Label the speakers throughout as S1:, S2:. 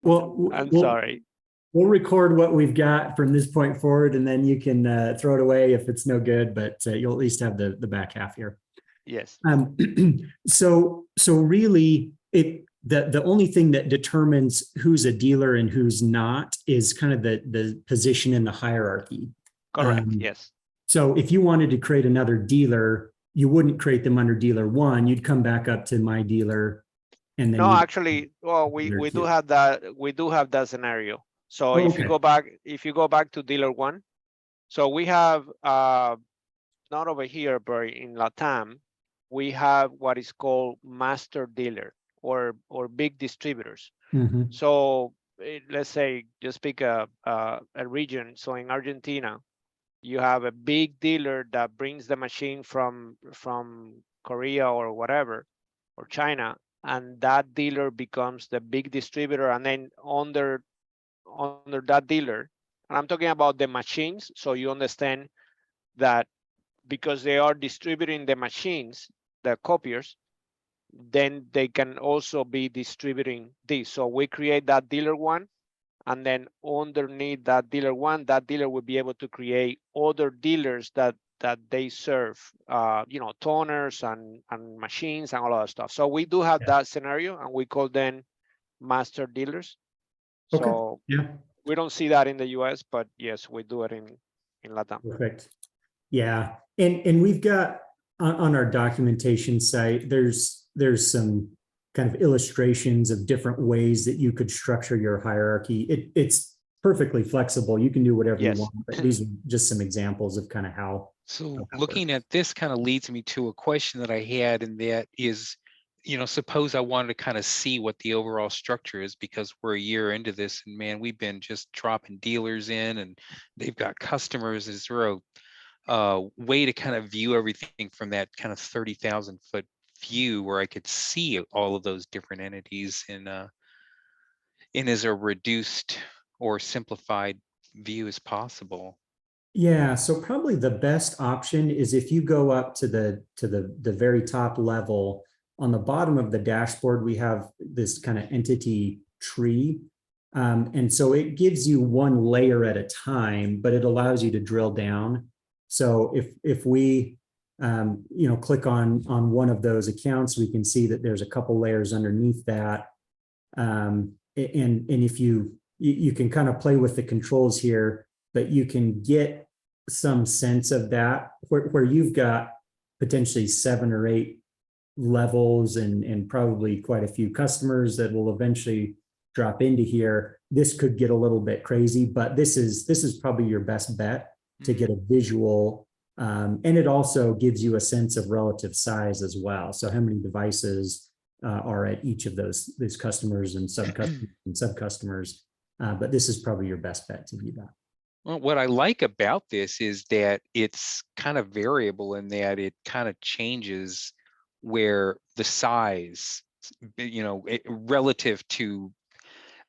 S1: Well,
S2: I'm sorry.
S1: we'll record what we've got from this point forward, and then you can throw it away if it's no good, but you'll at least have the back half here.
S2: Yes.
S1: So really the only thing that determines who's a dealer and who's not is kind of the position in the hierarchy.
S2: Correct. Yes.
S1: So if you wanted to create another dealer, you wouldn't create them under dealer one. You'd come back up to my dealer, and then
S2: No, actually, well, we do
S1: two.
S2: have that. We do have that scenario. So
S1: Oh,
S2: if you go back to dealer one, so we have not over here, but in Latam, we have what is called master dealer or big distributors.
S1: Mhm.
S2: So let's say just pick a region. So in Argentina, you have a big dealer that brings the machine from Korea or whatever, or China, and that dealer becomes the big distributor, and then under that dealer, and I'm talking about the machines, so you understand that because they are distributing the machines, the copiers, then they can also be distributing this. So we create that dealer one, and then underneath that dealer one, that dealer will be able to create other dealers that they serve, toners and machines and all of that stuff. So we do have that scenario, and we call them master dealers.
S1: Okay.
S2: So we don't see that in the US, but yes, we do it in Latam.
S1: Perfect. Yeah, and we've got on our documentation site, there's some kind of illustrations of different ways that you could structure your hierarchy. It's perfectly flexible. You can do whatever you want, but these are just some examples of kind of how.
S3: So looking at this kind of leads me to a question that I had, and that is, suppose I wanted to kind of see what the overall structure is, because we're a year into this, and man, we've been just dropping dealers in, and they've got customers. Is there a way to kind of view everything from that kind of 30,000 foot view where I could see all of those different entities in as a reduced or simplified view as possible?
S1: Yeah, so probably the best option is if you go up to the very top level. On the bottom of the dashboard, we have this kind of entity tree. And so it gives you one layer at a time, but it allows you to drill down. So if we click on one of those accounts, we can see that there's a couple layers underneath that. And if you can kind of play with the controls here, but you can get some sense of that where you've got potentially 7 or 8 levels and probably quite a few customers that will eventually drop into here. This could get a little bit crazy, but this is probably your best bet to get a visual. And it also gives you a sense of relative size as well. So how many devices are at each of those customers and sub-customers. But this is probably your best bet to do that.
S3: Well, what I like about this is that it's kind of variable in that it kind of changes where the size, relative to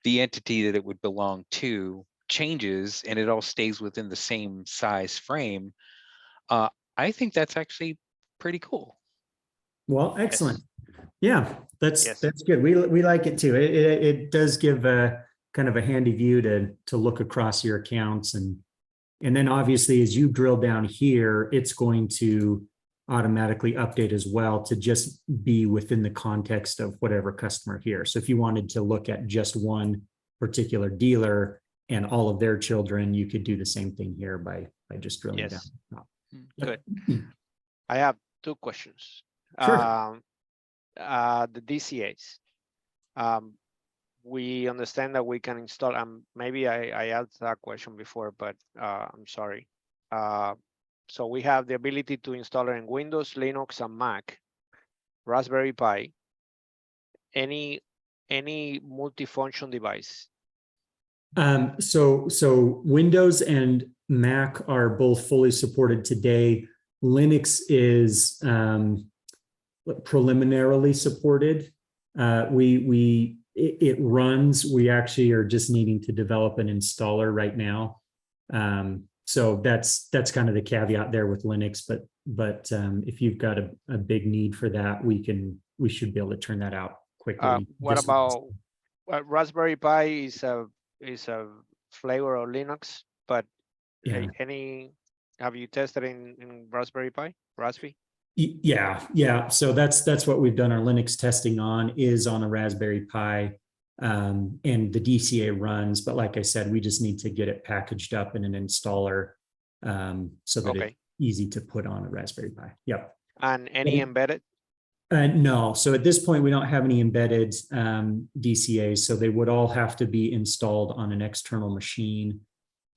S3: the entity that it would belong to, changes, and it all stays within the same size frame. I think that's actually pretty cool.
S1: Well, excellent. Yeah, that's good. We like it too. It does give a kind of a handy view to look across your accounts, and then obviously as you drill down here, it's going to automatically update as well to just be within the context of whatever customer here. So if you wanted to look at just one particular dealer and all of their children, you could do the same thing here by just drilling down.
S2: Good. I have 2 questions.
S1: Sure.
S2: The DCAs. We understand that we can install, maybe I asked that question before, but I'm sorry. So we have the ability to install it in Windows, Linux, and Mac, Raspberry Pi, any multifunction device.
S1: So Windows and Mac are both fully supported today. Linux is preliminarily supported. It runs. We actually are just needing to develop an installer right now. So that's kind of the caveat there with Linux. But if you've got a big need for that, we should be able to turn that out quickly.
S2: What Raspberry Pi is a flavor of Linux, but
S1: Yeah.
S2: have you tested in Raspberry Pi, Raspberry?
S1: Yeah. So that's what we've done our Linux testing on, is on a Raspberry Pi, and the DCA runs. But like I said, we just need to get it packaged up in an installer, so that it's easy to put on a Raspberry Pi. Yep.
S2: And any embedded?
S1: No. So at this point, we don't have any embedded DCAs, so they would all have to be installed on an external machine.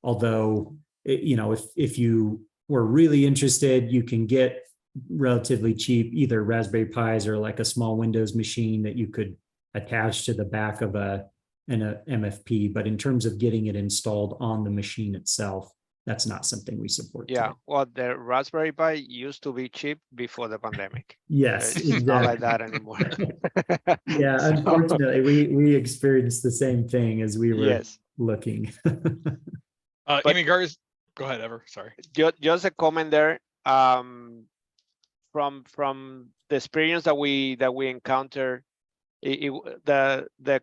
S1: Although, if you were really interested, you can get relatively cheap either Raspberry Pis or like a small Windows machine that you could attach to the back of an MFP. But in terms of getting it installed on the machine itself, that's not something we support.
S2: Yeah,
S1: today.
S2: well, the Raspberry Pi used to be cheap before the pandemic.
S1: Yes,
S2: It's
S1: exactly.
S2: not like that anymore.
S1: Yeah,
S2: So,
S1: unfortunately, we experienced the same thing as we were
S2: yes.
S1: looking.
S2: But-
S4: in regards, go ahead, Ever. Sorry.
S2: Just a comment there. From the experience that we encounter, the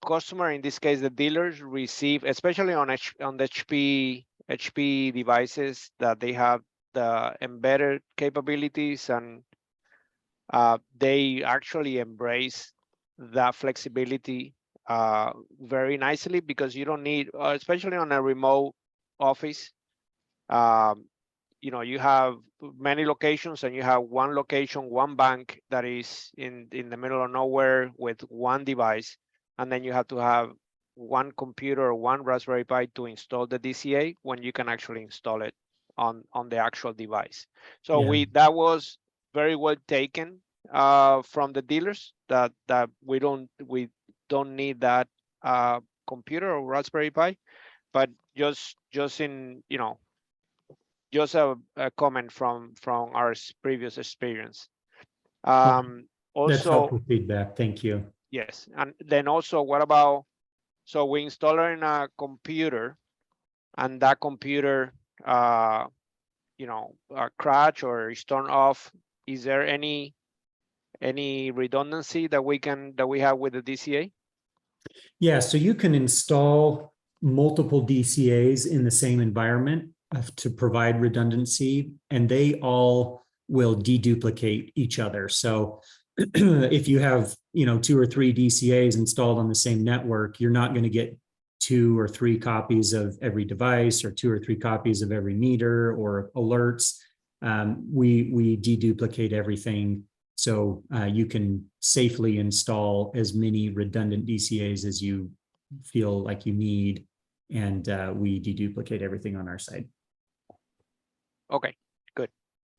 S2: customer, in this case the dealers, receive, especially on the HP devices, that they have the embedded capabilities, and they actually embrace that flexibility very nicely, because you don't need, especially on a remote office, you have many locations, and you have one location, one bank that is in the middle of nowhere with one device, and then you have to have one computer or one Raspberry Pi to install the DCA, when you can actually install it on the actual device. So
S1: Yeah.
S2: that was very well taken from the dealers, that we don't need that computer or Raspberry Pi, but just in just a comment from our previous experience.
S1: That's
S2: Also,
S1: helpful feedback. Thank you.
S2: yes, and then also, what about, so we install it in a computer, and that computer crash or is turned off. Is there any redundancy that we have with the DCA?
S1: Yeah, so you can install multiple DCAs in the same environment to provide redundancy, and they all will deduplicate each other. So if you have 2 or 3 DCAs installed on the same network, you're not going to get 2 or 3 copies of every device, or 2 or 3 copies of every meter or alerts. We deduplicate everything, so you can safely install as many redundant DCAs as you feel like you need, and we deduplicate everything on our side.
S2: Okay, good.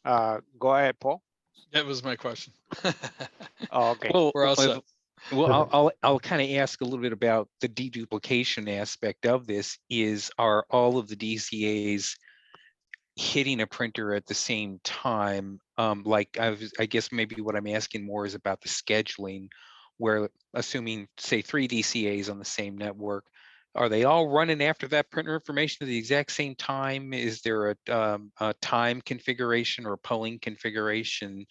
S2: Go ahead, Paul.
S4: That was my question.
S2: Oh, okay.
S3: Well,
S4: We're all set.
S3: I'll kind of ask a little bit about the deduplication aspect of this. Are all of the DCAs hitting a printer at the same time? I guess maybe what I'm asking more is about the scheduling, where, assuming, say, 3 DCAs on the same network, are they all running after that printer information at the exact same time? Is there a time configuration or polling configuration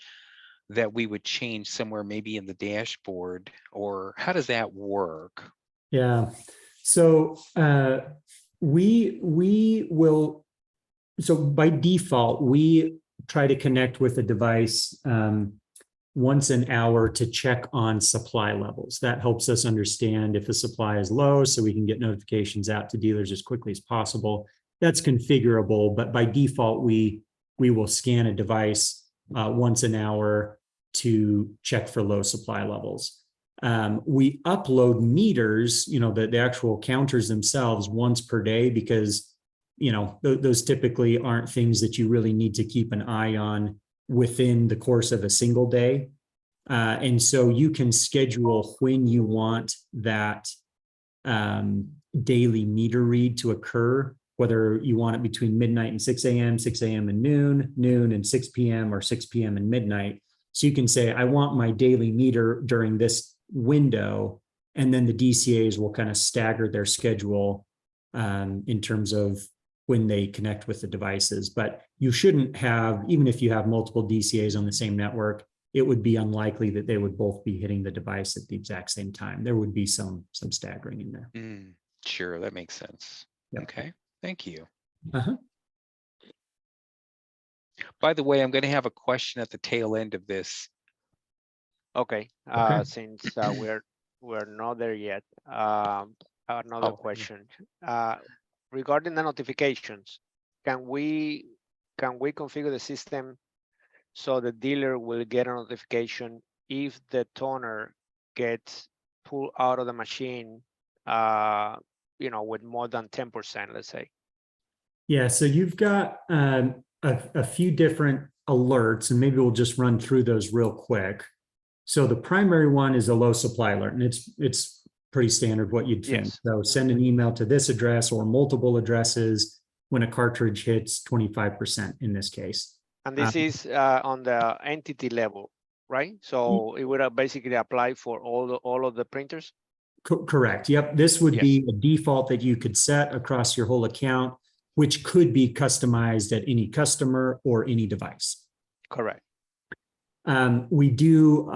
S3: that we would change somewhere, maybe in the dashboard, or how does that work?
S1: Yeah, so we will. So by default, we try to connect with a device once an hour to check on supply levels. That helps us understand if the supply is low, so we can get notifications out to dealers as quickly as possible. That's configurable, but by default, we will scan a device once an hour to check for low supply levels. We upload meters, the actual counters themselves, once per day, because those typically aren't things that you really need to keep an eye on within the course of a single day. And so you can schedule when you want that daily meter read to occur, whether you want it between midnight and 6 a.m., 6 a.m. and noon and 6 p.m., or 6 p.m. and midnight. So you can say, I want my daily meter during this window, and then the DCAs will kind of stagger their schedule in terms of when they connect with the devices. But you shouldn't have, even if you have multiple DCAs on the same network, it would be unlikely that they would both be hitting the device at the exact same time. There would be some staggering in there.
S3: Sure, that makes sense.
S1: Yep.
S3: Okay, thank you.
S1: Uh-huh.
S3: By the way, I'm going to have a question at the tail end of this.
S2: Okay,
S1: Okay.
S2: since we're not there yet, another question. Regarding the notifications, can we configure the system so the dealer will get a notification if the toner gets pulled out of the machine, with more than 10%, let's say?
S1: Yeah, so you've got a few different alerts, and maybe we'll just run through those real quick. So the primary one is a low supply alert, and it's pretty standard what you'd think.
S2: Yes.
S1: So send an email to this address or multiple addresses when a cartridge hits 25% in this case.
S2: And this is on the entity level, right? So it would basically apply for all of the printers?
S1: Correct. Yep. This would be a default that you could set across your whole account, which could be customized at any customer or any device.
S2: Correct.
S1: We do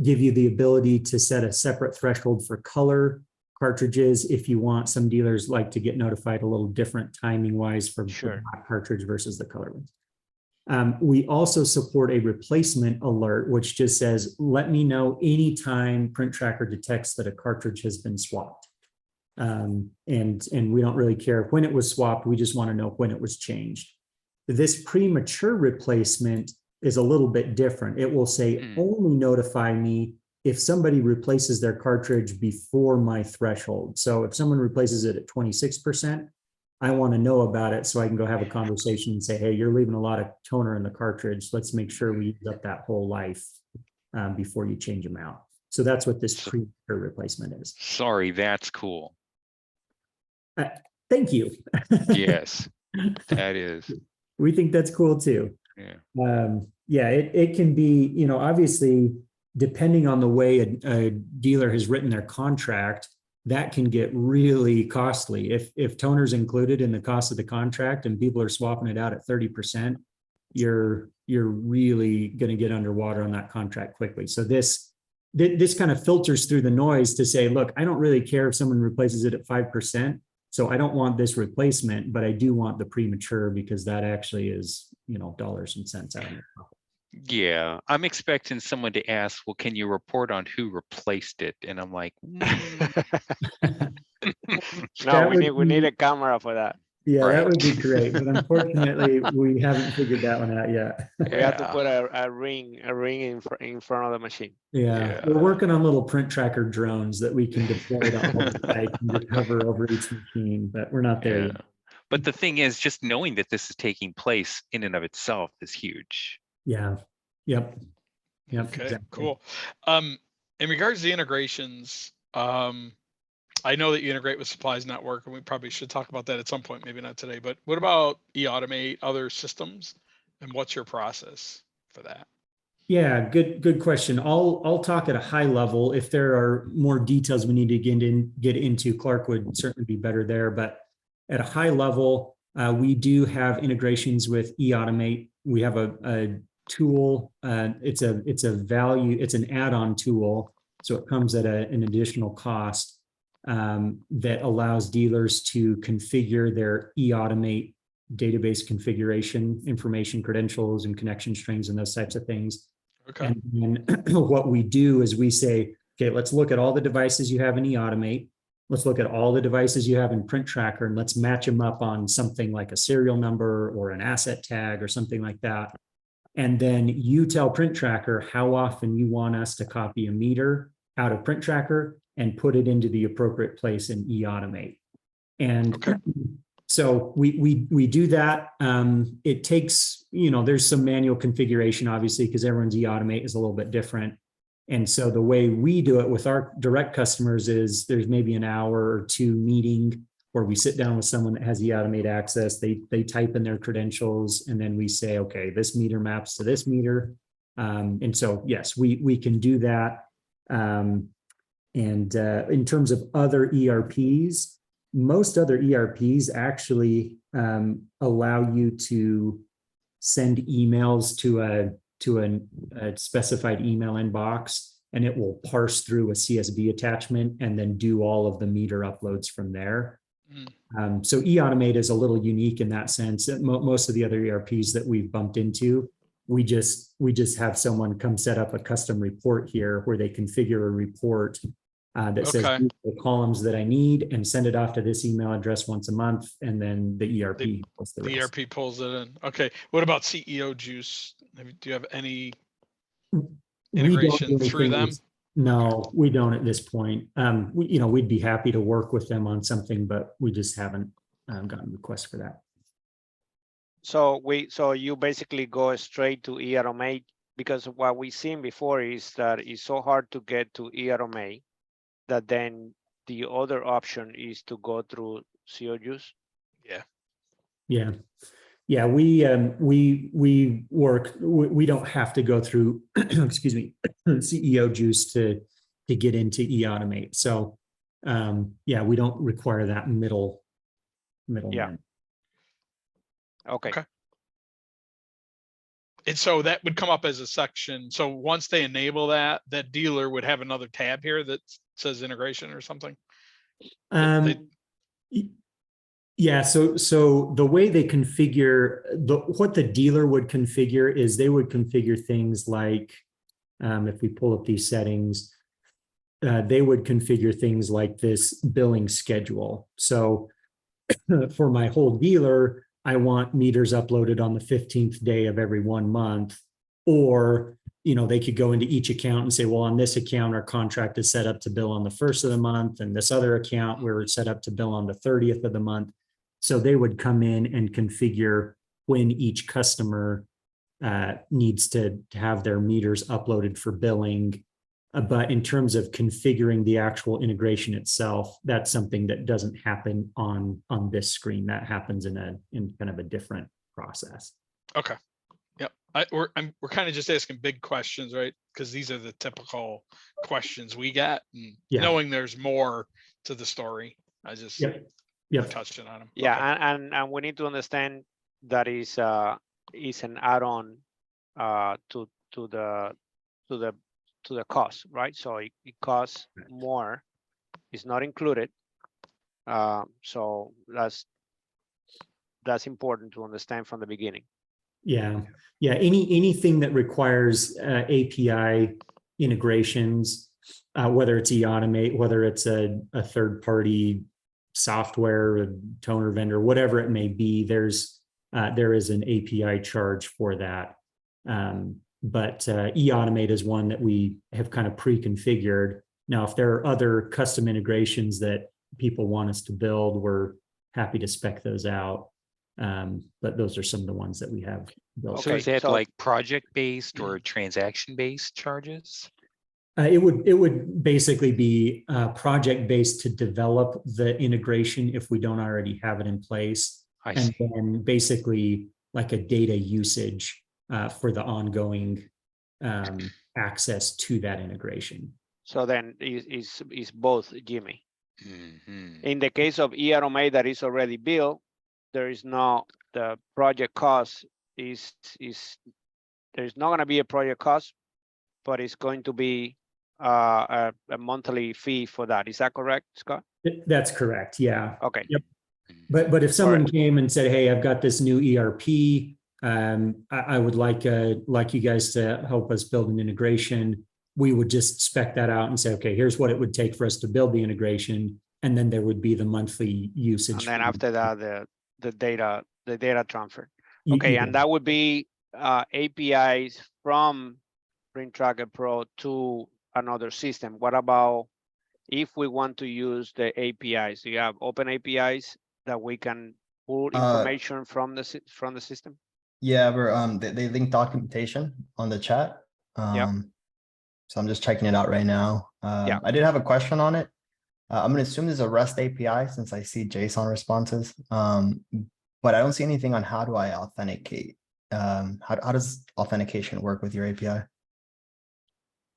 S1: give you the ability to set a separate threshold for color cartridges if you want. Some dealers like to get notified a little different timing wise for the black cartridge versus the color ones. We also support a replacement alert, which just says, let me know anytime Print Tracker detects that a cartridge has been swapped. And we don't really care when it was swapped. We just want to know when it was changed. This premature replacement is a little bit different. It will say only notify me if somebody replaces their cartridge before my threshold. So if someone replaces it at 26%, I want to know about it so I can go have a conversation and say, hey, you're leaving a lot of toner in the cartridge. Let's make sure we use up that whole life before you change them out. So that's what this premature replacement is.
S3: Sorry, that's cool.
S1: Thank you.
S3: Yes, that is.
S1: We think that's cool too.
S3: Yeah.
S1: It can be, obviously, depending on the way a dealer has written their contract, that can get really costly. If toner's included in the cost of the contract and people are swapping it out at 30%, you're really going to get underwater on that contract quickly. So this kind of filters through the noise to say, look, I don't really care if someone replaces it at 5%. So I don't want this replacement, but I do want the premature because that actually is, dollars and cents out of it.
S3: Yeah, I'm expecting someone to ask, well, can you report on who replaced it? And I'm like,
S2: no, we need a camera for that.
S1: Yeah,
S3: Right.
S1: that would be great. But unfortunately, we haven't figured that one out yet.
S2: We have to put a ring in front of the machine.
S1: Yeah, we're working on little Print Tracker drones that we can deploy to all the sites and just hover over each machine, but we're not there yet.
S3: But the thing is, just knowing that this is taking place in and of itself is huge.
S1: Yeah. Yep.
S4: Okay,
S1: exactly.
S4: cool. In regards to the integrations, I know that you integrate with Supplies Network, and we probably should talk about that at some point, maybe not today, but what about eAutomate, other systems, and what's your process for that?
S1: Yeah, good question. I'll talk at a high level. If there are more details we need to get into, Clark would certainly be better there. But at a high level, we do have integrations with eAutomate. We have a tool. It's an add-on tool, so it comes at an additional cost that allows dealers to configure their eAutomate database configuration, information, credentials, and connection strings, and those types of things.
S4: Okay.
S1: And then what we do is we say, okay, let's look at all the devices you have in eAutomate. Let's look at all the devices you have in Print Tracker, and let's match them up on something like a serial number or an asset tag or something like that. And then you tell Print Tracker how often you want us to copy a meter out of Print Tracker and put it into the appropriate place in eAutomate. And so we do that. It takes, there's some manual configuration, obviously, because everyone's eAutomate is a little bit different. And so the way we do it with our direct customers is there's maybe an hour or two meeting where we sit down with someone that has eAutomate access. They type in their credentials, and then we say, okay, this meter maps to this meter. And so, yes, we can do that. And in terms of other ERPs, most other ERPs actually allow you to send emails to a specified email inbox, and it will parse through a CSV attachment and then do all of the meter uploads from there. So eAutomate is a little unique in that sense. Most of the other ERPs that we've bumped into, we just have someone come set up a custom report here where they configure a report that says
S4: Okay.
S1: these are the columns that I need and send it off to this email address once a month, and then the ERP does the
S4: The
S1: rest.
S4: ERP pulls it in. Okay. What about CEO Juice? Do you have any
S1: We don't
S4: integration
S1: do
S4: through
S1: anything
S4: them?
S1: with- No, we don't at this point. We'd be happy to work with them on something, but we just haven't gotten requests for that.
S2: So you basically go straight to eAutomate, because what we've seen before is that it's so hard to get to eAutomate that then the other option is to go through CO Juice.
S1: Yeah. We work. We don't have to go through, excuse me, CEO Juice to get into eAutomate. So, we don't require that middleman.
S2: Yeah. Okay.
S4: And so that would come up as a section. So once they enable that, that dealer would have another tab here that says integration or something.
S1: Yeah, so the way they configure what the dealer would configure is they would configure things like, if we pull up these settings, they would configure things like this billing schedule. So for my whole dealer, I want meters uploaded on the 15th day of every 1 month, or they could go into each account and say, well, on this account, our contract is set up to bill on the 1st of the month, and this other account, we're set up to bill on the 30th of the month. So they would come in and configure when each customer needs to have their meters uploaded for billing. But in terms of configuring the actual integration itself, that's something that doesn't happen on this screen. That happens in kind of a different process.
S4: Okay. Yep. We're kind of just asking big questions, right? Because these are the typical questions we get. And knowing there's more to the story, I just we're touching on them.
S2: Yeah,
S4: okay.
S2: and we need to understand that is an add-on to the cost, right? So it costs more. It's not included. So that's important to understand from the beginning.
S1: Yeah. Anything that requires API integrations, whether it's eAutomate, whether it's a third-party software, a toner vendor, whatever it may be, there is an API charge for that. But eAutomate is one that we have kind of pre-configured. Now, if there are other custom integrations that people want us to build, we're happy to spec those out. But those are some of the ones that we have built.
S3: So is that like project-based or transaction-based charges?
S1: It would basically be project-based to develop the integration if we don't already have it in place. And then basically like a data usage for the ongoing access to that integration.
S2: So then is both, Jimmy.
S3: Mm-hmm.
S2: In the case of eAutomate that is already built, there is no, the project cost is there's not going to be a project cost, but it's going to be a monthly fee for that. Is that correct, Scott?
S1: That's correct. Yeah.
S2: Okay.
S1: Yep. But if someone came and said, "Hey, I've got this new ERP, I would like you guys to help us build an integration," we would just spec that out and say, "Okay, here's what it would take for us to build the integration," and then there would be the monthly usage.
S2: And then after that, the data transfer.
S1: You
S2: Okay, and that would be APIs from Print Tracker Pro to another system. What about if we want to use the APIs? Do you have open APIs that we can pull information from the system?
S5: Yeah, we're they link documentation on the chat. So I'm just checking it out right now. I did have a question on it. I'm gonna assume there's a REST API since I see JSON responses. But I don't see anything on how do I authenticate. How does authentication work with your API?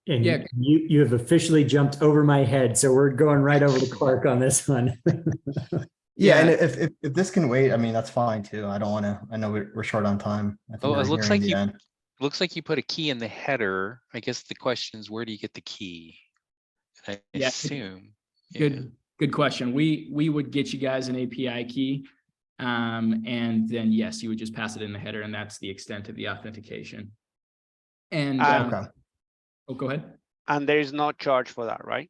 S1: And you have officially jumped over my head, so we're going right over to Clark on this one.
S5: Yeah, and if this can wait, I mean, that's fine too. I don't want to. I know we're short on time. I think
S3: it looks like looks like you put a key in the header. I guess the question is, where do you get the key? I
S6: Yeah,
S3: assume.
S6: Good question. We would get you guys an API key. And then yes, you would just pass it in the header, and that's the extent of the authentication. And
S5: Okay.
S6: oh, go ahead.
S2: And there is no charge for that, right?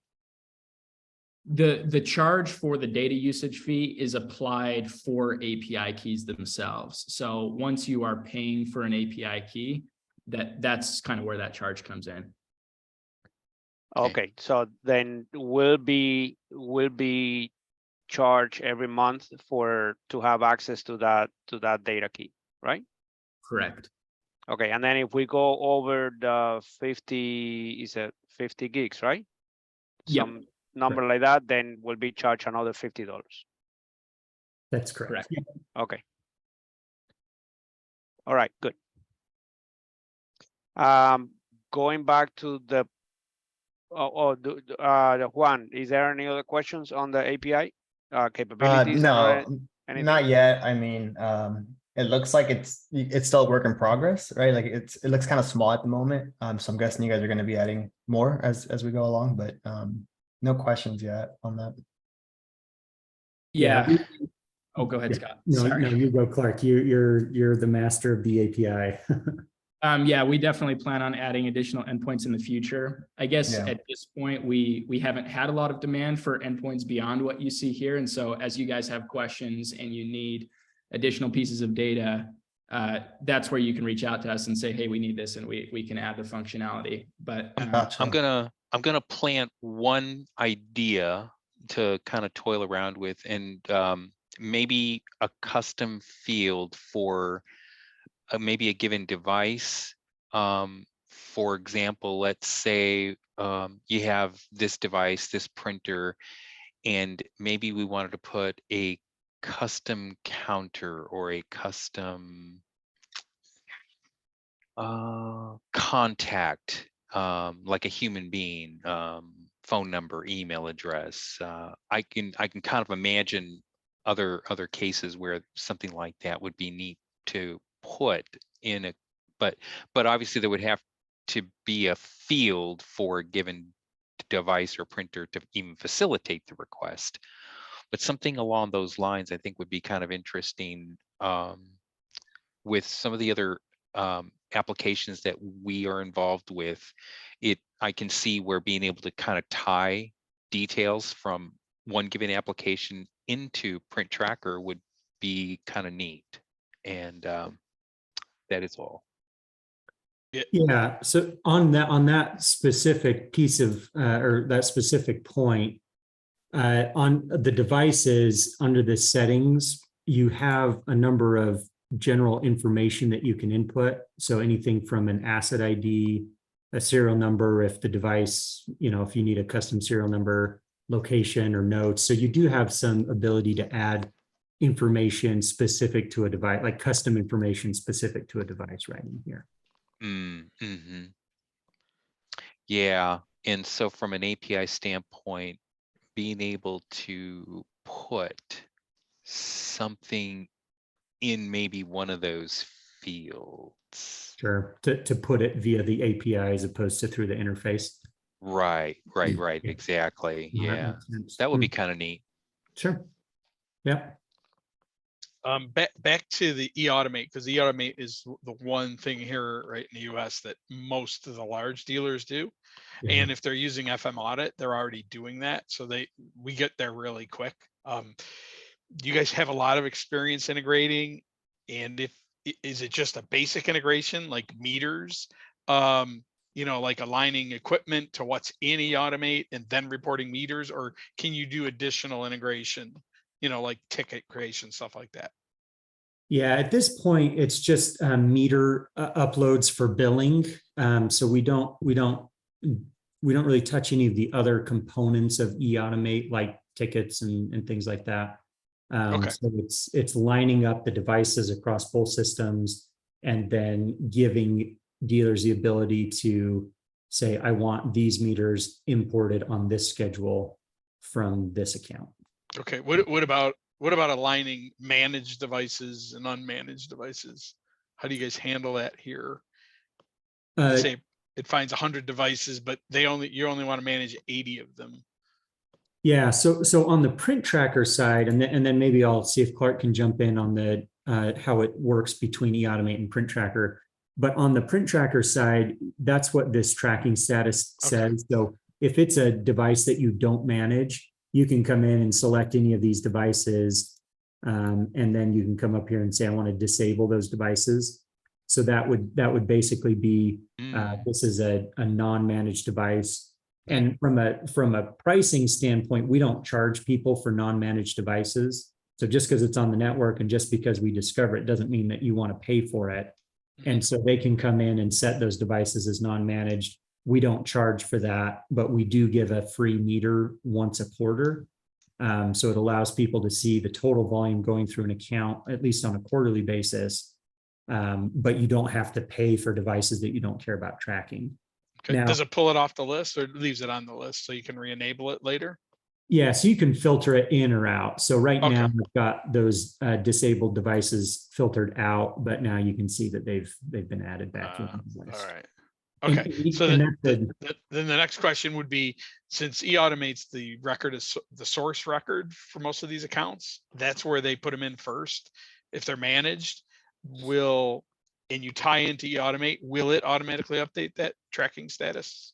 S6: The charge for the data usage fee is applied for API keys themselves. So once you are paying for an API key, that's kind of where that charge comes in.
S2: Okay, so then will be charged every month to have access to that data key, right?
S6: Correct.
S2: Okay, and then if we go over the 50, is it 50 gigs, right?
S6: Yep.
S2: Some number like that, then we'll be charged another $50.
S1: That's correct.
S6: Correct.
S2: Okay. All right, good. Going back to the Juan, is there any other questions on the API capabilities?
S5: No,
S2: anything?
S5: not yet. I mean, it looks like it's still a work in progress, right? Like it looks kind of small at the moment. So I'm guessing you guys are going to be adding more as we go along, but no questions yet on that.
S6: Yeah. Oh, go ahead,
S1: Yeah.
S6: Scott.
S1: No,
S6: Sorry.
S1: no, you go, Clark. You're the master of the API.
S6: Yeah, we definitely plan on adding additional endpoints in the future. I guess
S5: Yeah.
S6: at this point, we haven't had a lot of demand for endpoints beyond what you see here. And so as you guys have questions and you need additional pieces of data, that's where you can reach out to us and say, hey, we need this, and we can add the functionality. But
S5: Gotcha.
S3: I'm gonna plant one idea to kind of toil around with, and maybe a custom field for maybe a given device. For example, let's say you have this device, this printer, and maybe we wanted to put a custom counter or a custom contact, like a human being, phone number, email address. I can kind of imagine other cases where something like that would be neat to put in a, but obviously there would have to be a field for a given device or printer to even facilitate the request. But something along those lines, I think, would be kind of interesting with some of the other applications that we are involved with. I can see where being able to kind of tie details from one given application into Print Tracker would be kind of neat. And that is all.
S1: Yeah. So on that specific piece of or that specific point, on the devices under the settings, you have a number of general information that you can input. So anything from an asset ID, a serial number, if the device, if you need a custom serial number, location or notes. So you do have some ability to add information specific to a device, like custom information specific to a device right in here.
S3: Mm-hmm. Yeah. And so from an API standpoint, being able to put something in maybe one of those fields.
S1: Sure, to put it via the API as opposed to through the interface.
S3: Right, exactly. Yeah, that would be kind of neat.
S1: Sure. Yeah.
S4: Back to the eAutomate, because eAutomate is the one thing here right in the US that most of the large dealers do.
S1: Yeah.
S4: And if they're using FM Audit, they're already doing that. So we get there really quick. You guys have a lot of experience integrating, and is it just a basic integration like meters, like aligning equipment to what's in eAutomate and then reporting meters, or can you do additional integration, like ticket creation, stuff like that?
S1: Yeah, at this point, it's just meter uploads for billing. So we don't really touch any of the other components of eAutomate, like tickets and things like that.
S4: Okay.
S1: So it's lining up the devices across both systems and then giving dealers the ability to say, I want these meters imported on this schedule from this account.
S4: Okay. What about aligning managed devices and unmanaged devices? How do you guys handle that here? Let's
S1: Uh,
S4: say it finds 100 devices, but you only want to manage 80 of them.
S1: Yeah, so on the print tracker side, and then maybe I'll see if Clark can jump in on the how it works between eAutomate and print tracker. But on the print tracker side, that's what this tracking status
S4: Okay.
S1: says. So if it's a device that you don't manage, you can come in and select any of these devices, and then you can come up here and say, I want to disable those devices. So that would basically be this is a non-managed device. And from a pricing standpoint, we don't charge people for non-managed devices. So just because it's on the network and just because we discover it doesn't mean that you want to pay for it. And so they can come in and set those devices as non-managed. We don't charge for that, but we do give a free meter once a quarter. So it allows people to see the total volume going through an account, at least on a quarterly basis. But you don't have to pay for devices that you don't care about tracking.
S4: Okay.
S1: Now,
S4: Does it pull it off the list, or it leaves it on the list so you can re-enable it later?
S1: yeah, so you can filter it in or out. So right
S4: Okay.
S1: now we've got those disabled devices filtered out, but now you can see that they've been added back in.
S4: All right.
S1: And-
S4: Okay. So
S1: and
S4: then
S1: that's
S4: then the next question would be, since eAutomate's the record is the source record for most of these accounts, that's where they put them in first. If they're managed, and you tie into eAutomate, will it automatically update that tracking status?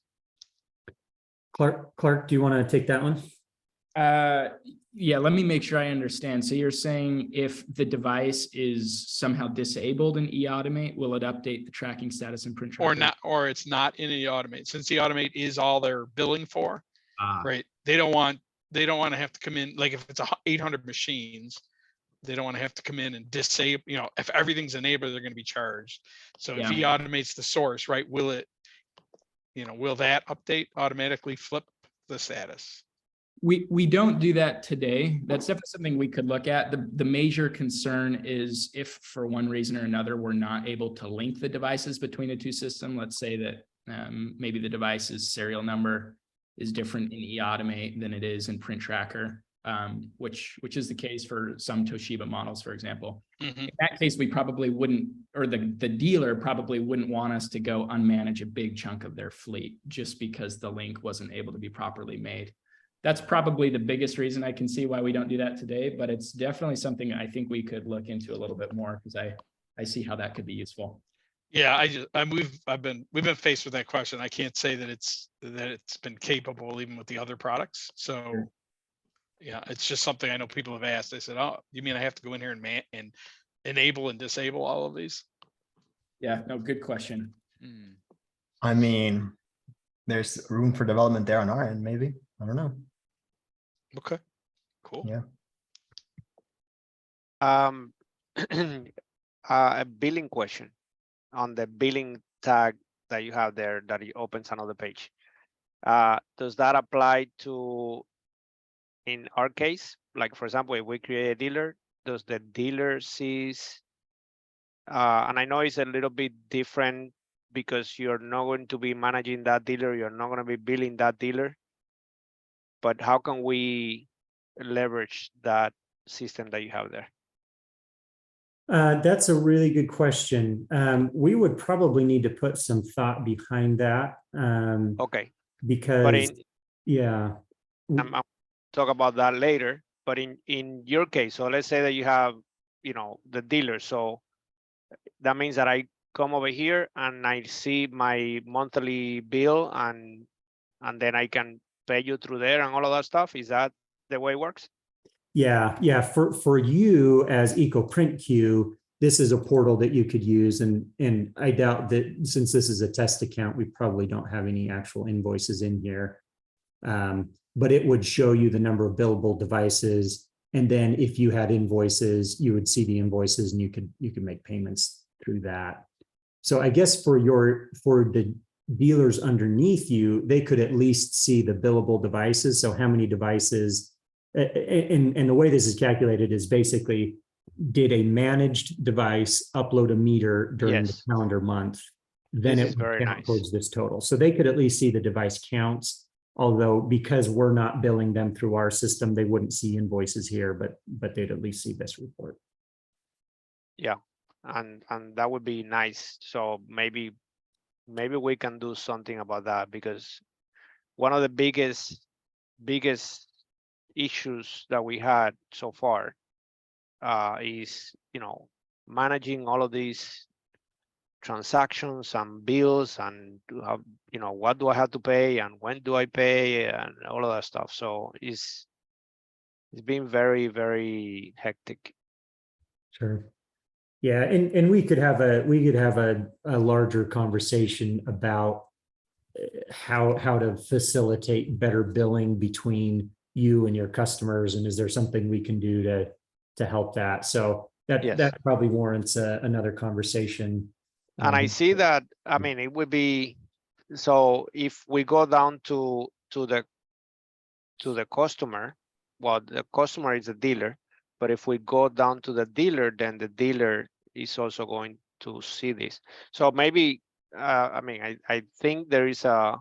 S1: Clark, do you want to take that one?
S6: Yeah, let me make sure I understand. So you're saying if the device is somehow disabled in eAutomate, will it update the tracking status in print tracker?
S4: Or not, or it's not in eAutomate, since eAutomate is all they're billing for, right? They don't want to have to come in, like if it's 800 machines, they don't want to have to come in and disable, if everything's enabled, they're going to be charged. So if eAutomate's the source, right, will that update automatically flip the status?
S6: We don't do that today. That's definitely something we could look at. The major concern is if for one reason or another, we're not able to link the devices between the two systems. Let's say that maybe the device's serial number is different in eAutomate than it is in print tracker, which is the case for some Toshiba models, for example. In that case, we probably wouldn't, or the dealer probably wouldn't want us to go unmanage a big chunk of their fleet just because the link wasn't able to be properly made. That's probably the biggest reason I can see why we don't do that today, but it's definitely something I think we could look into a little bit more because I see how that could be useful.
S4: Yeah, we've been faced with that question. I can't say that it's been capable even with the other products. So
S6: Sure.
S4: Yeah, it's just something I know people have asked. They said, "Oh, you mean I have to go in here and enable and disable all of these?"
S6: Yeah, no, good question.
S5: I mean, there's room for development there on our end, maybe. I don't know.
S4: Okay, cool.
S5: Yeah.
S2: A billing question on the billing tag that you have there that it opens another page. Does that apply to, in our case, like for example, if we create a dealer, does the dealer sees, and I know it's a little bit different because you're not going to be managing that dealer, you're not going to be billing that dealer, but how can we leverage that system that you have there?
S1: That's a really good question. We would probably need to put some thought behind that.
S2: Okay.
S1: Because,
S2: but
S1: yeah.
S2: I'm talk about that later, but in your case, so let's say that you have, the dealer. So that means that I come over here and I see my monthly bill and then I can pay you through there and all of that stuff. Is that the way it works?
S1: Yeah. For you as ecoPrintQ, this is a portal that you could use. And I doubt that since this is a test account, we probably don't have any actual invoices in here. But it would show you the number of billable devices. And then if you had invoices, you would see the invoices and you could make payments through that. So I guess for the dealers underneath you, they could at least see the billable devices. So how many devices, and the way this is calculated is basically, did a managed device upload a meter during the calendar month? Then
S2: This
S1: it
S2: is
S1: would
S2: very
S1: count
S2: nice.
S1: towards this total. So they could at least see the device counts. Although because we're not billing them through our system, they wouldn't see invoices here, but they'd at least see this report.
S2: Yeah, and that would be nice. So maybe maybe we can do something about that, because one of the biggest issues that we had so far is, managing all of these transactions and bills, and what do I have to pay and when do I pay and all of that stuff. So it's been very, very hectic.
S1: Sure. Yeah, and we could have a larger conversation about how to facilitate better billing between you and your customers, and is there something we can do to help that? So
S2: Yes.
S1: that probably warrants another conversation.
S2: And I see that, I mean, it would be, so if we go down to the customer, well, the customer is a dealer, but if we go down to the dealer, then the dealer is also going to see this. So maybe, I mean, I think there is a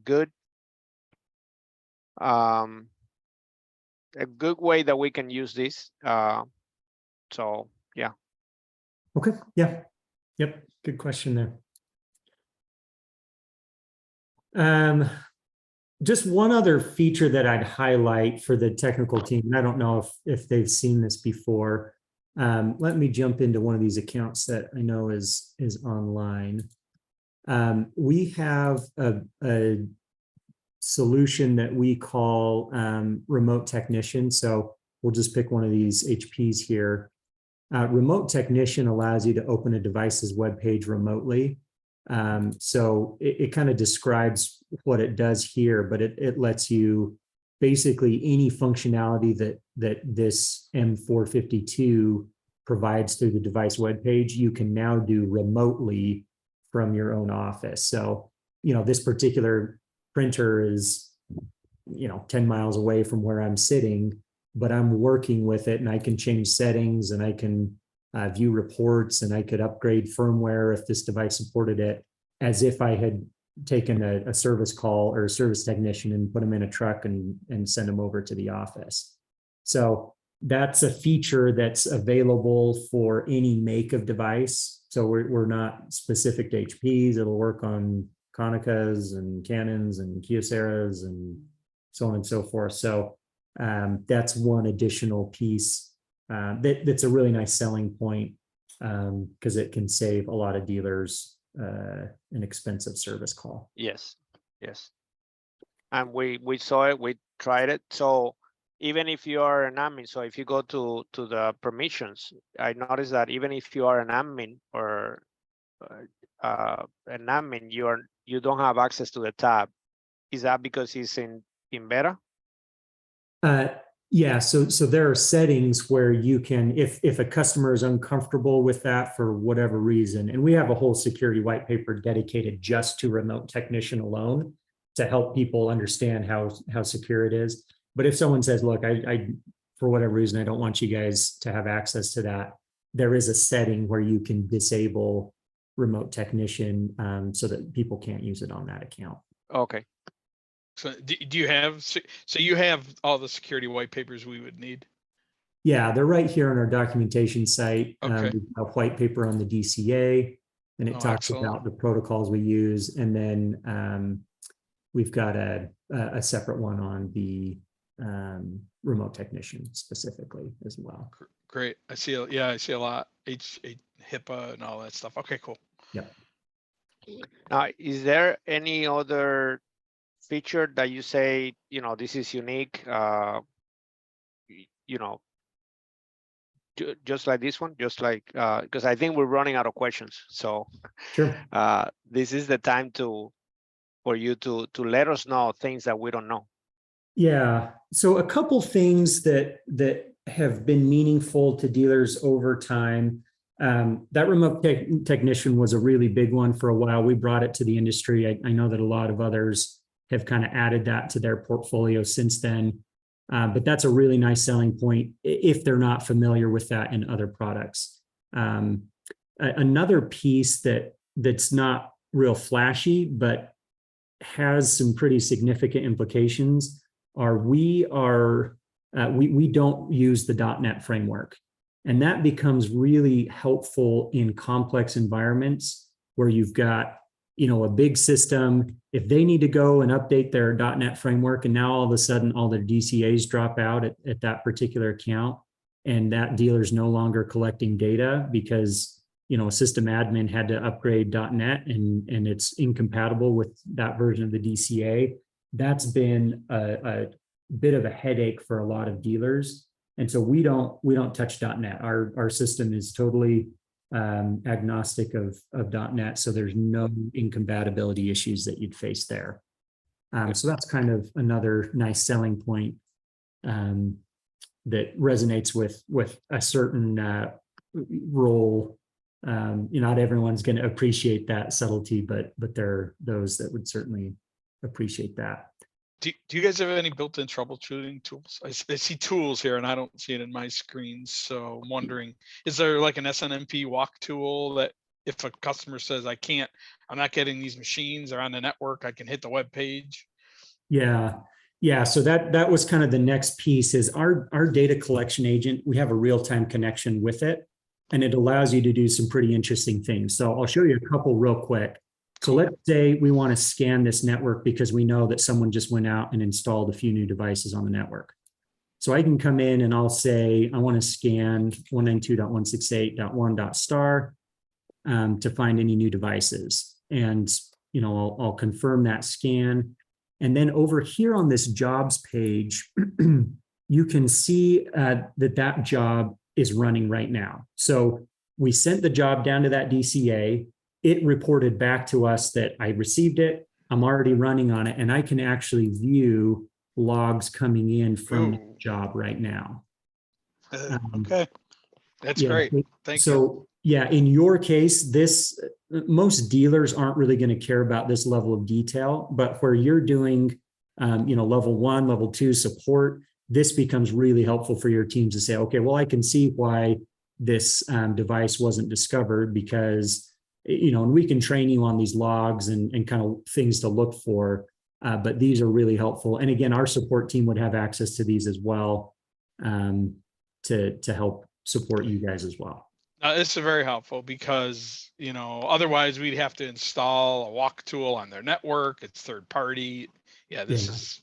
S2: good way that we can use this. So yeah.
S1: Okay. Yeah. Yep. Good question there. Just one other feature that I'd highlight for the technical team, and I don't know if they've seen this before. Let me jump into one of these accounts that I know is online. We have a solution that we call remote technician. So we'll just pick one of these HPs here. Remote technician allows you to open a device's web page remotely. So it kind of describes what it does here, but it lets you basically any functionality that this M452 provides through the device web page, you can now do remotely from your own office. So, this particular printer is, 10 miles away from where I'm sitting, but I'm working with it and I can change settings and I can view reports, and I could upgrade firmware if this device supported it, as if I had taken a service call or a service technician and put them in a truck and send them over to the office. So that's a feature that's available for any make of device. So we're not specific to HPs. It'll work on Konicas and Canons and Kyocera's and so on and so forth. So that's one additional piece that's a really nice selling point, because it can save a lot of dealers an expensive service call.
S2: Yes. And we saw it, we tried it. So even if you are an admin, so if you go to the permissions, I noticed that even if you are an admin or an admin, you don't have access to the tab. Is that because it's in beta?
S1: Yeah, so there are settings where you can, if a customer is uncomfortable with that for whatever reason, and we have a whole security white paper dedicated just to remote technician alone to help people understand how secure it is. But if someone says, look, I for whatever reason, I don't want you guys to have access to that, there is a setting where you can disable remote technician so that people can't use it on that account.
S2: Okay.
S4: So do you have, so you have all the security white papers we would need?
S1: Yeah, they're right here on our documentation site.
S4: Okay.
S1: We have a white paper on the DCA, and it talks
S4: excellent.
S1: about the protocols we use. And then we've got a separate one on the remote technician specifically as well.
S4: Great. I see a lot, HIPAA and all that stuff. Okay, cool.
S1: Yep.
S2: Now, is there any other feature that you say, this is unique, just like this one, just like, because I think we're running out of questions. So
S1: Sure.
S2: This is the time for you to let us know things that we don't know.
S1: Yeah. So a couple things that have been meaningful to dealers over time. That remote technician was a really big one for a while. We brought it to the industry. I know that a lot of others have kind of added that to their portfolio since then. But that's a really nice selling point if they're not familiar with that in other products. Another piece that's not real flashy, but has some pretty significant implications are we don't use the .NET framework. And that becomes really helpful in complex environments where you've got, a big system. If they need to go and update their .NET framework, and now all of a sudden all their DCAs drop out at that particular account, and that dealer's no longer collecting data because, a system admin had to upgrade .NET and it's incompatible with that version of the DCA. That's been a bit of a headache for a lot of dealers. And so we don't touch .NET. Our system is totally agnostic of .NET, so there's no incompatibility issues that you'd face there. So that's kind of another nice selling point that resonates with a certain role. Not everyone's going to appreciate that subtlety, but there are those that would certainly appreciate that.
S4: Do you guys have any built-in troubleshooting tools? I see tools here and I don't see it in my screen. So I'm wondering, is there like an SNMP walk tool that if a customer says, I'm not getting these machines or on the network, I can hit the web page?
S1: Yeah. So that was kind of the next piece is our data collection agent. We have a real-time connection with it, and it allows you to do some pretty interesting things. So I'll show you a couple real quick. So let's say we want to scan this network because we know that someone just went out and installed a few new devices on the network. So I can come in and I'll say, I want to scan 192.168.1.star to find any new devices. And, I'll confirm that scan. And then over here on this jobs page, you can see that job is running right now. So we sent the job down to that DCA. It reported back to us that I received it, I'm already running on it, and I can actually view logs coming in from the job right now.
S4: Okay, that's great. Thank you.
S1: So yeah, in your case, most dealers aren't really going to care about this level of detail, but where you're doing, level 1, level 2 support, this becomes really helpful for your teams to say, okay, well, I can see why this device wasn't discovered because, and we can train you on these logs and kind of things to look for, but these are really helpful. And again, our support team would have access to these as well to help support you guys as well.
S4: This is very helpful because, otherwise we'd have to install a walk tool on their network. It's third party. Yeah, this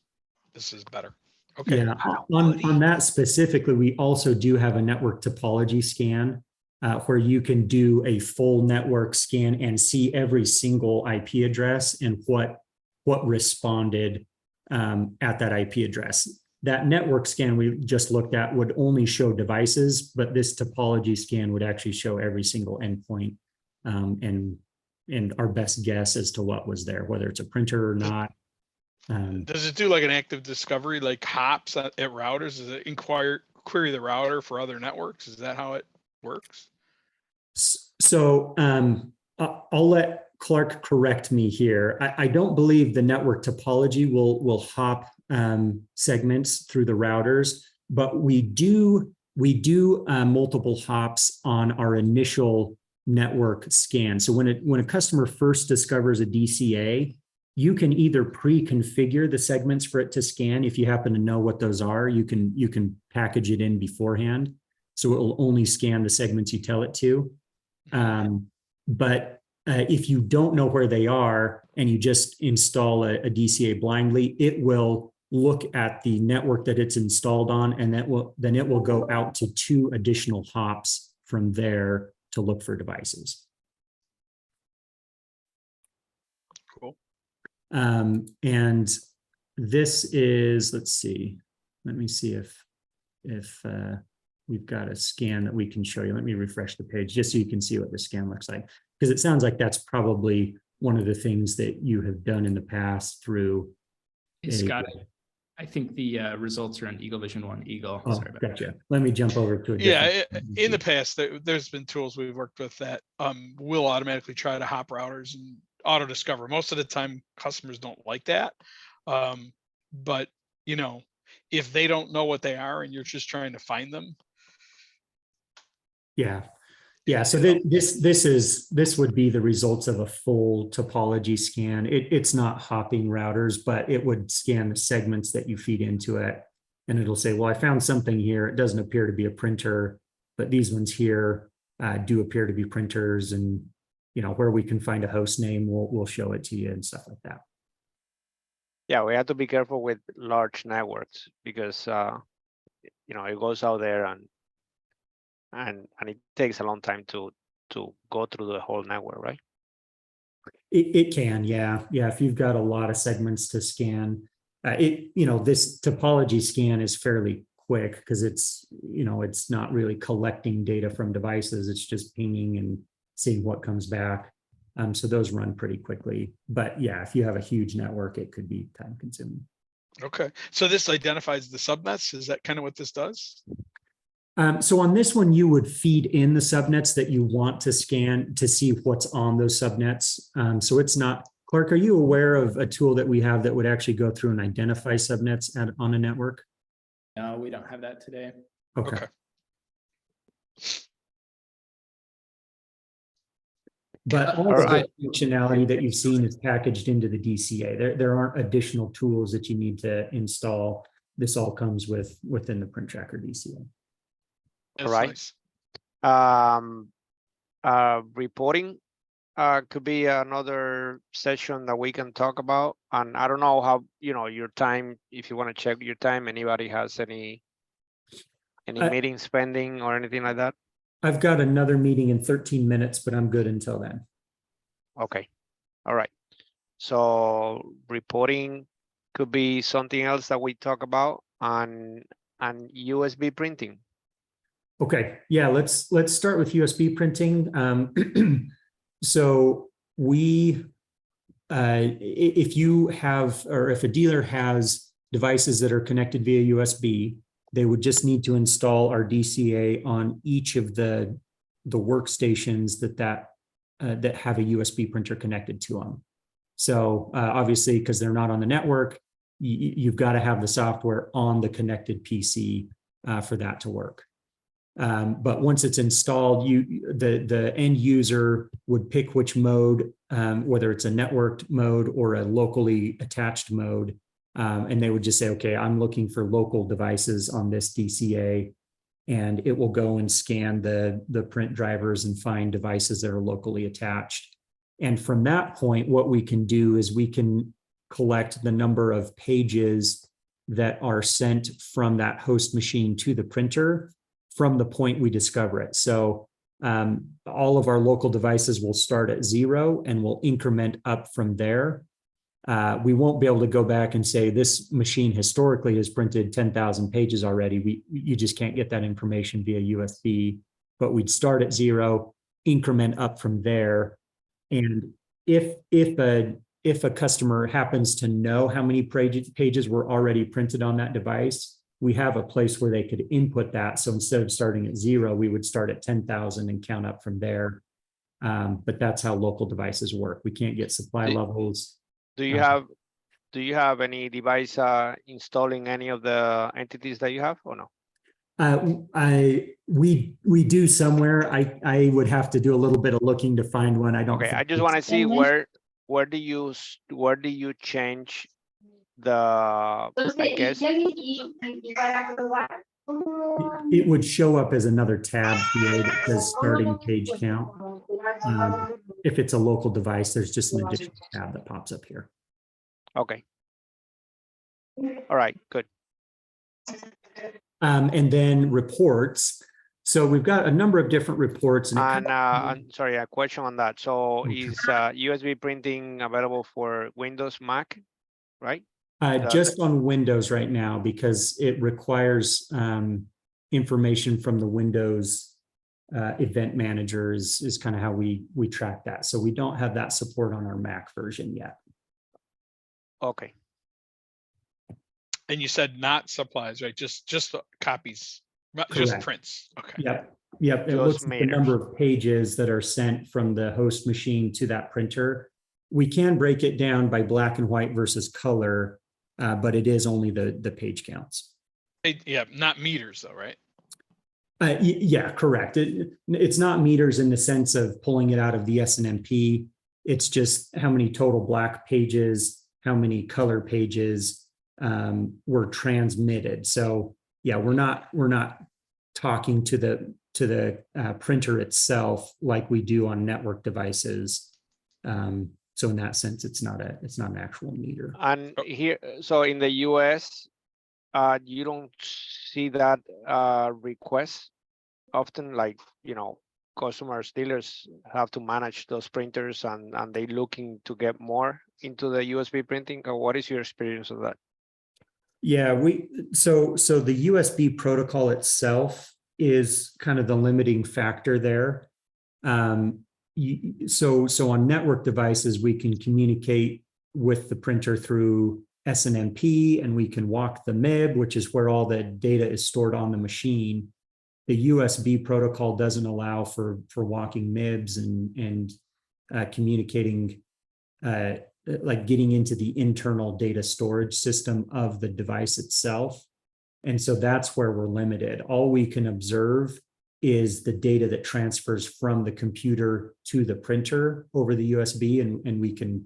S4: is better. Okay.
S1: Yeah, on that specifically, we also do have a network topology scan where you can do a full network scan and see every single IP address and what responded at that IP address. That network scan we just looked at would only show devices, but this topology scan would actually show every single endpoint and our best guess as to what was there, whether it's a printer or not.
S4: Does it do like an active discovery, like hops at routers? Does it query the router for other networks? Is that how it works?
S1: So I'll let Clark correct me here. I don't believe the network topology will hop segments through the routers, but we do multiple hops on our initial network scan. So when a customer first discovers a DCA, you can either pre-configure the segments for it to scan. If you happen to know what those are, you can package it in beforehand. So it will only scan the segments you tell it to. But if you don't know where they are and you just install a DCA blindly, it will look at the network that it's installed on, and then it will go out to 2 additional hops from there to look for devices.
S4: Cool.
S1: And this is, let's see, let me see if we've got a scan that we can show you. Let me refresh the page just so you can see what the scan looks like, because it sounds like that's probably one of the things that you have done in the past through.
S6: Scott, I think the results are on Eagle Vision 1 Eagle.
S1: Oh,
S6: sorry about
S1: gotcha.
S6: that.
S1: Let me jump over to a
S4: in the past, there's been tools we've worked with that will automatically try to hop routers and auto discover. Most of the time, customers don't like that. But if they don't know what they are and you're just trying to find them.
S1: Yeah. So this would be the results of a full topology scan. It's not hopping routers, but it would scan the segments that you feed into it. And it'll say, well, I found something here. It doesn't appear to be a printer, but these ones here do appear to be printers. And where we can find a host name, we'll show it to you and stuff like that.
S2: Yeah, we have to be careful with large networks because it goes out there and it takes a long time to go through the whole network, right?
S1: It can, yeah. If you've got a lot of segments to scan, this topology scan is fairly quick because it's not really collecting data from devices. It's just pinging and seeing what comes back. So those run pretty quickly. But yeah, if you have a huge network, it could be time consuming.
S4: Okay, so this identifies the subnets. Is that kind of what this does?
S1: So on this one, you would feed in the subnets that you want to scan to see what's on those subnets. So it's not, Clark, are you aware of a tool that we have that would actually go through and identify subnets on a network?
S6: No, we don't have that today.
S1: Okay. But all of the functionality that you've seen is packaged into the DCA. There aren't additional tools that you need to install. This all comes within the Print Tracker DCA.
S4: That's
S2: right.
S4: nice.
S2: Reporting could be another session that we can talk about. And I don't know how, your time, if you want to check your time, anybody has any meetings pending or anything like that?
S1: I've got another meeting in 13 minutes, but I'm good until then.
S2: Okay. All right. So reporting could be something else that we talk about and USB printing.
S1: Okay, yeah, let's start with USB printing. So if you have, or if a dealer has devices that are connected via USB, they would just need to install our DCA on each of the workstations that have a USB printer connected to them. So obviously, because they're not on the network, you've got to have the software on the connected PC for that to work. But once it's installed, the end user would pick which mode, whether it's a networked mode or a locally attached mode. And they would just say, okay, I'm looking for local devices on this DCA, and it will go and scan the print drivers and find devices that are locally attached. And from that point, what we can do is we can collect the number of pages that are sent from that host machine to the printer from the point we discover it. So all of our local devices will start at 0 and will increment up from there. We won't be able to go back and say this machine historically has printed 10,000 pages already. You just can't get that information via USB, but we'd start at 0, increment up from there. And if a customer happens to know how many pages were already printed on that device, we have a place where they could input that. So instead of starting at 0, we would start at 10,000 and count up from there. But that's how local devices work. We can't get supply levels.
S2: Do you have any device installing any of the entities that you have or no?
S1: We do somewhere. I would have to do a little bit of looking to find one. I don't.
S2: Okay, I just want to see where do you change the, I guess
S1: it would show up as another tab here that says starting page count. If it's a local device, there's just an additional tab that pops up here.
S2: Okay. All right, good.
S1: And then reports. So we've got a number of different reports. And
S2: I'm sorry, a question on that. So is USB printing available for Windows, Mac, right?
S1: Just on Windows right now, because it requires information from the Windows event manager is kind of how we track that. So we don't have that support on our Mac version yet.
S2: Okay.
S4: And you said not supplies, right? Just copies,
S1: Correct.
S4: just prints. Okay.
S1: Yep. It looks at the number of pages that are sent from the host machine to that printer. We can break it down by black and white versus color, but it is only the page counts.
S4: Yeah, not meters though, right?
S1: Yeah, correct. It's not meters in the sense of pulling it out of the SNMP. It's just how many total black pages, how many color pages were transmitted. So yeah, we're not talking to the printer itself, like we do on network devices. So in that sense, it's not an actual meter.
S2: And here, so in the US, you don't see that request often, like, customers, dealers have to manage those printers, and they looking to get more into the USB printing. Or what is your experience of that?
S1: Yeah, so the USB protocol itself is kind of the limiting factor there. So on network devices, we can communicate with the printer through SNMP, and we can walk the MIB, which is where all the data is stored on the machine. The USB protocol doesn't allow for walking MIBs and communicating, like getting into the internal data storage system of the device itself. And so that's where we're limited. All we can observe is the data that transfers from the computer to the printer over the USB, and we can,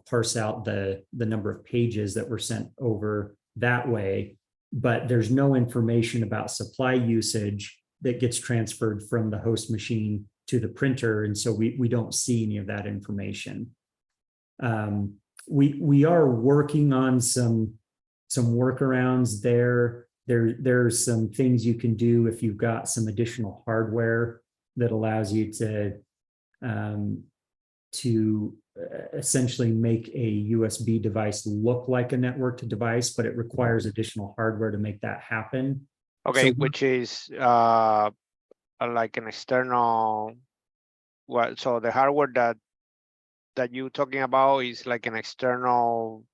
S1: parse out the number of pages that were sent over that way. But there's no information about supply usage that gets transferred from the host machine to the printer, and so we don't see any of that information. We are working on some workarounds there. There's some things you can do if you've got some additional hardware that allows you to essentially make a USB device look like a networked device, but it requires additional hardware to make that happen.
S2: Okay,
S1: So-
S2: which is like an external. So the hardware that you're talking about is like an external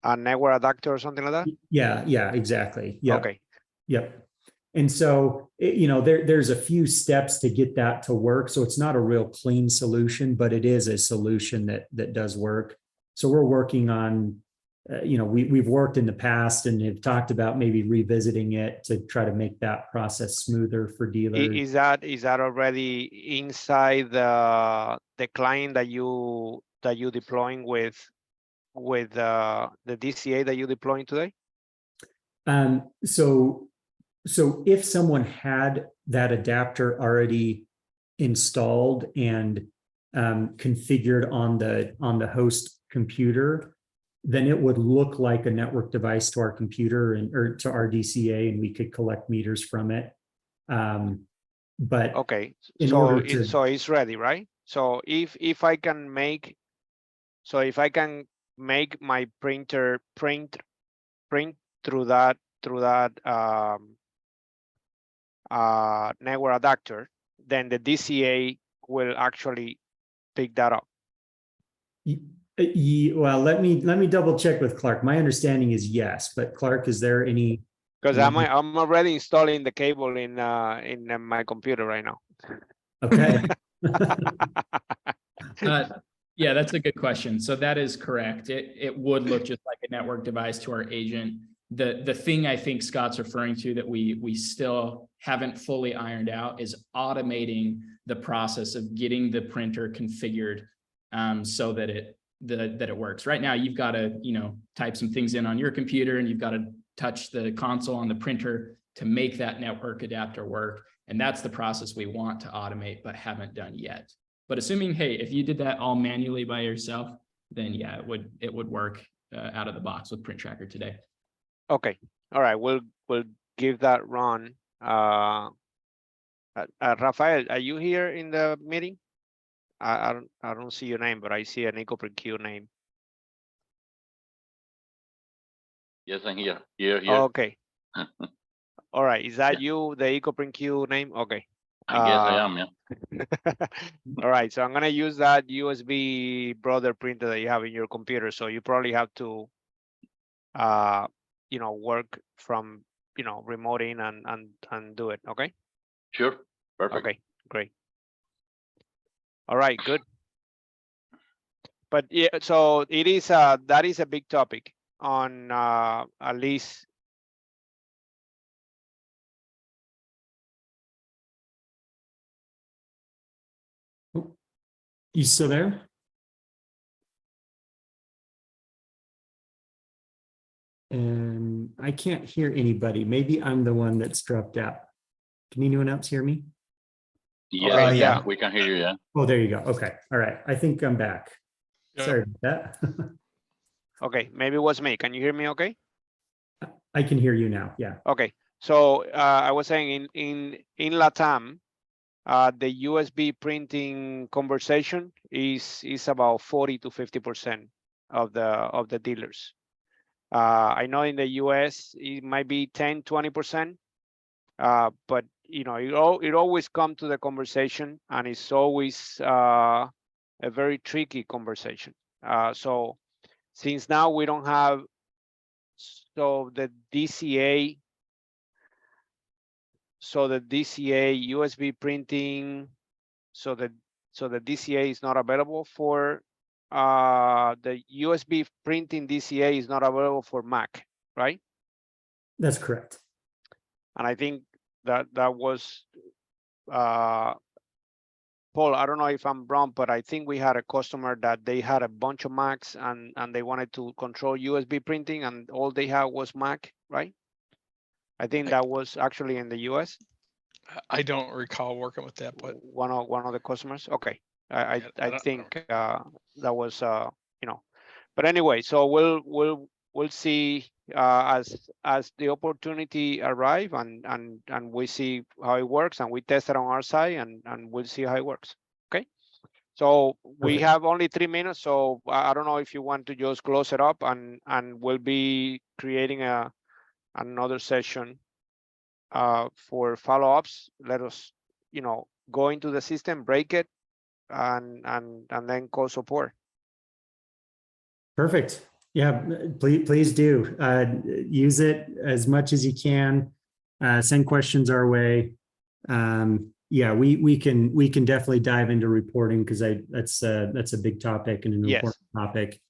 S2: a network adapter or something like that?
S1: Yeah, exactly. Yeah.
S2: Okay.
S1: Yep. And so, there's a few steps to get that to work. So it's not a real clean solution, but it is a solution that does work. So we're working on, we've worked in the past and have talked about maybe revisiting it to try to make that process smoother for dealers.
S2: Is that already inside the client that you deploying with the DCA that you deploying today?
S1: So if someone had that adapter already installed and configured on the host computer, then it would look like a network device to our computer or to our DCA, and we could collect meters from it. But
S2: okay,
S1: so
S2: it's ready, right? So if I can make my printer print through that network adapter, then the DCA will actually pick that up.
S1: Well, let me double check with Clark. My understanding is yes, but Clark, is there any?
S2: Because I'm already installing the cable in my computer right now.
S1: Okay.
S6: Yeah, that's a good question. So that is correct. It would look just like a network device to our agent. The thing I think Scott's referring to that we still haven't fully ironed out is automating the process of getting the printer configured so that it works. Right now, you've got to type some things in on your computer, and you've got to touch the console on the printer to make that network adapter work. And that's the process we want to automate, but haven't done yet. But assuming, hey, if you did that all manually by yourself, then yeah, it would work out of the box with Print Tracker today.
S2: Okay, all right, we'll give that run. Rafael, are you here in the meeting? I don't see your name, but I see an ecoPrintQ name.
S7: Yes, I'm here. Here.
S2: Okay. All right, is that you, the ecoPrintQ name? Okay.
S7: I guess I am, yeah.
S2: All right, so I'm gonna use that USB brother printer that you have in your computer. So you probably have to, work from, remote in and do it. Okay.
S7: Sure. Perfect.
S2: Okay, great. All right, good. But yeah, so it is that is a big topic on at least.
S1: You still there? And I can't hear anybody. Maybe I'm the one that's dropped out. Can anyone else hear me?
S7: Yes,
S2: Okay,
S5: yeah.
S7: we can hear you, yeah.
S1: Oh, there you go. Okay. All right. I think I'm back.
S4: Yeah.
S1: Sorry about that.
S2: Okay, maybe it was me. Can you hear me okay?
S1: I can hear you now. Yeah.
S2: Okay, so I was saying in LATAM, the USB printing conversation is about 40 to 50% of the dealers. I know in the US it might be 10, 20%, but you know it always comes to the conversation, and it's always a very tricky conversation. So since now we don't have, so the DCA USB printing, so the DCA is not available for the USB printing DCA is not available for Mac, right?
S1: That's correct.
S2: And I think that was Paul, I don't know if I'm wrong, but I think we had a customer that they had a bunch of Macs and they wanted to control USB printing, and all they had was Mac, right? I think that was actually in the US.
S4: I don't recall working with that, but
S2: One of the customers. Okay, I
S4: Yeah, I don't
S2: think that was you know, but anyway, so we'll see as the opportunity arrive, and we see how it works, and we test it on our side, and we'll see how it works. Okay, so we
S1: Okay.
S2: have only 3 minutes, so I don't know if you want to just close it up, and we'll be creating another session for follow-ups. Let us, you know, go into the system, break it, and then call support.
S1: Perfect. Yeah, please do. Use it as much as you can. Send questions our way. Yeah, we can definitely dive into reporting, because that's a big topic and an
S2: Yes.
S1: important topic.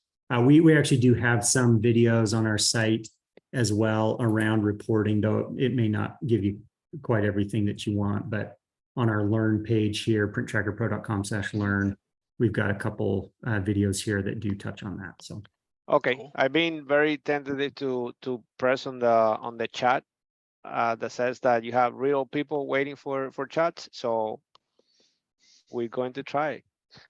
S1: We actually do have some videos on our site as well around reporting, though it may not give you quite everything that you want, but on our learn page here, printtrackerpro.com/learn, we've got a couple videos here that do touch on that. So
S2: Okay,
S4: Cool.
S2: I've been very tentative to press on the chat that says that you have real people waiting for chats, so we're going to try it.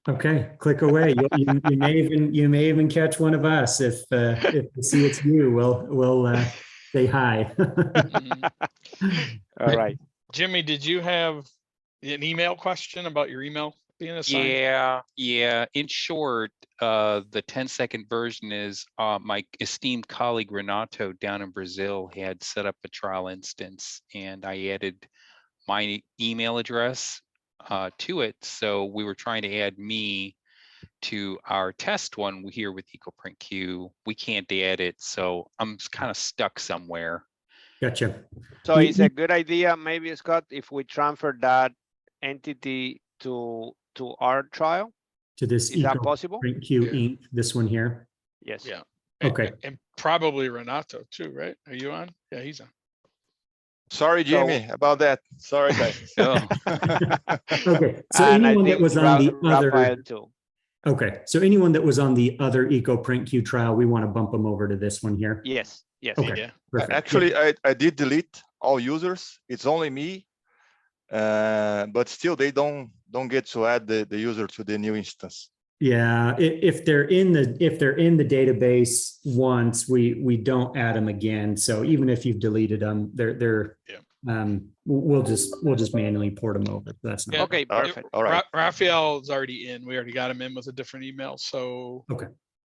S1: okay, click away. You may even catch one of us if we see it's you. We'll say hi.
S4: Mhm.
S2: All right.
S4: Jimmy, did you have an email question about your email being assigned?
S3: Yeah. In short, the 10-second version is my esteemed colleague Renato down in Brazil had set up a trial instance, and I added my email address to it. So we were trying to add me to our test one here with ecoPrintQ. We can't add it, so I'm kind of stuck somewhere.
S1: Gotcha.
S2: So it's a good idea, maybe, Scott, if we transfer that entity to our trial.
S1: To this
S2: Is that possible?
S1: ecoPrintQ
S4: Yeah.
S1: Inc. This one here.
S2: Yes.
S4: Yeah.
S1: Okay.
S4: And probably Renato too, right? Are you on? Yeah, he's on.
S8: Sorry, Jimmy, about that. Sorry, guys.
S3: Oh.
S1: Okay. So
S2: And I
S1: anyone that
S2: think
S1: was on the
S2: Rafael
S1: other.
S2: too.
S1: Okay. So anyone that was on the other ecoPrintQ trial, we want to bump them over to this one here.
S2: Yes. Yes.
S1: Okay.
S4: Yeah.
S1: Perfect.
S8: Actually, I did delete all users. It's only me, but still they don't get to add the user to the new instance.
S1: Yeah, if they're in the database once, we don't add them again. So even if you've deleted them, they're we'll just manually port them over. That's not
S4: Yeah.
S2: Okay, perfect.
S8: All right.
S4: Raphael's already in. We already got him in with a different email, so
S1: Okay.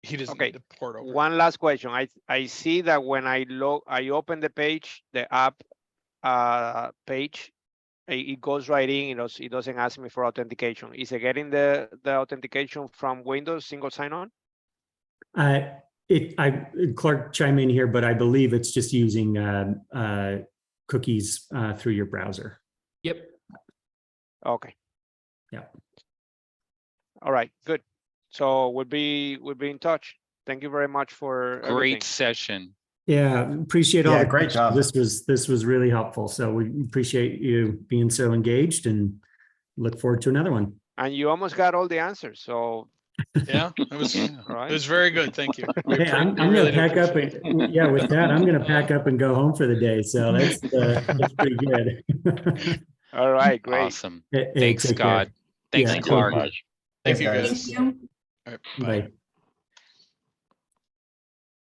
S4: he doesn't
S2: Okay.
S4: need to port over.
S2: One last question. I see that when I open the page, the app page, it goes right in. It doesn't ask me for authentication. Is it getting the authentication from Windows single sign-on?
S1: Clark, chime in here, but I believe it's just using cookies through your browser.
S6: Yep.
S2: Okay.
S1: Yeah.
S2: All right. Good. So we'll be in touch. Thank you very much for everything.
S3: Great session.
S1: Yeah, appreciate all
S5: Yeah,
S1: the
S5: great
S1: questions.
S5: job.
S1: This was really helpful. So we appreciate you being so engaged and look forward to another one.
S2: And you almost got all the answers. So
S4: Yeah, it was
S2: Right.
S4: it was very good. Thank you.
S1: Hey, I'm gonna
S4: really do
S1: pack up
S4: appreciate it.
S1: and, yeah, with that, I'm gonna pack up and go home for the day. So that's pretty good.
S2: All right, great.
S3: Awesome.
S1: Hey,
S3: Thanks,
S1: take care.
S3: Scott. Thanks,
S1: Yeah,
S7: Thank you very
S3: Clark.
S7: much.
S4: Thank
S5: Thanks,
S4: you
S5: guys.
S4: guys.
S9: Thank you.
S4: All right, bye.
S1: Bye.